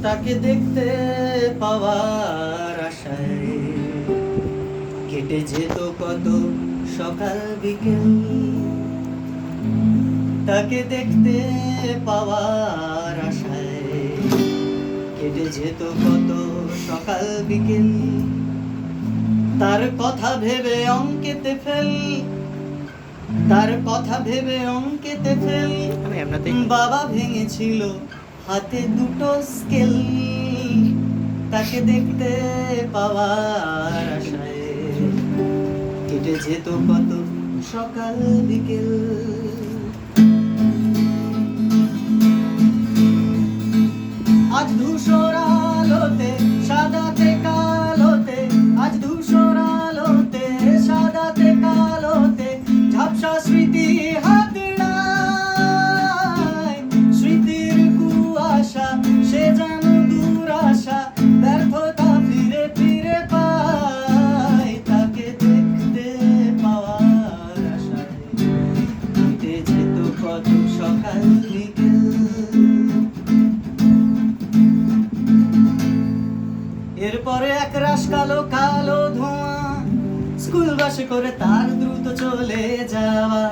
তাকে দেখতে পাওয়ার আশায় কেটে যেত কত সকাল বিকেল। তাকে দেখতে পাওয়ার আশায় কেটে যেত কত সকাল বিকেল। তার কথা ভেবে অঙ্কেতে ফেল, তার কথা ভেবে অঙ্কেতে ফেল। বাবা ভেঙেছিল হাতে দুটো স্কেল। তাকে দেখতে পাওয়ার আশায় কেটে যেত কত সকাল বিকেল। আজ ধূসর আলোতে সাদাতে কালোতে, আজ ধূসর আলোতে সাদাতে কালোতে ঝাপসা স্মৃতি হাতে নাই। স্মৃতির কুয়াশা সে যেন দুরাশা, ব্যর্থতা ফিরে ফিরে পায়। তাকে দেখতে পাওয়ার আশায় কেটে যেত কত সকাল বিকেল। এরপরে এক রাশ কালো কালো ধোঁয়া, স্কুল বাসে করে তার দ্রুত চলে যাওয়া।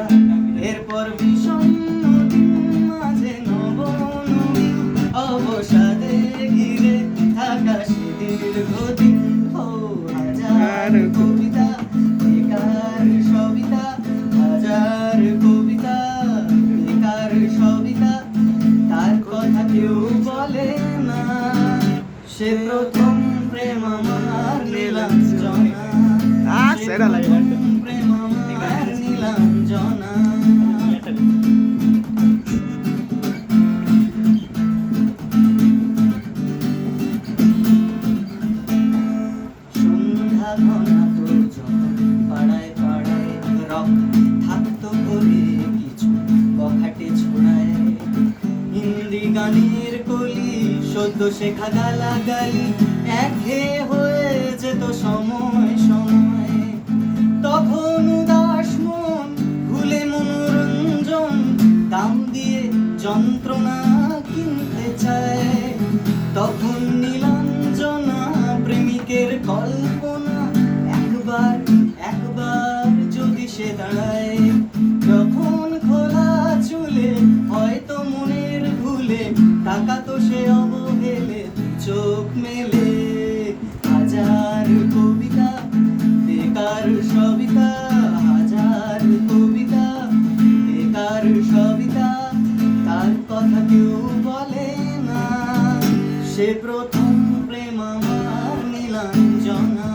এরপর বিষণ্ণ দিন মাঝে নবনবীন অবসাদে ঘিরে থাকা সে দীর্ঘদিন। ও হাজার কবিতা বেকার সবিতা, হাজার কবিতা বেকার সবিতা, তার কথা কেউ বলে না। সে প্রথম প্রেম আমার নীলাঞ্জনা, সে প্রথম প্রেম আমার নীলাঞ্জনা। সন্ধ্যা ঘনাতো যখন পাড়ায় পাড়ায় রক থাকতো ঘরে কিছু বখাটে ছোড়ায়। হিন্দি গানের কলি সদ্য শেখা গালাগালি একঘেয়ে হয়ে যেত সময় সময়। তখন উদাস মন ভুলে মনোরঞ্জন দাম দিয়ে যন্ত্রণা কিনতে চায়। তখন নীলাঞ্জনা প্রেমিকের কল্পনা একবার একবার যদি সে দাঁড়ায়। যখন খোলা চুলে হয়তো মনের ভুলে তাকাতো সে অবহেলে চোখ মেলে। হাজার কবিতা বেকার সবিতা, হাজার কবিতা বেকার সবিতা, তার কথা কেউ বলে না। সে প্রথম প্রেম আমার নীলাঞ্জনা,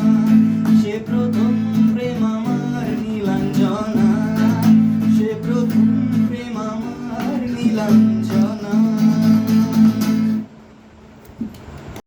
সে প্রথম প্রেম আমার নীলাঞ্জনা, সে প্রথম প্রেম আমার নীলাঞ্জনা।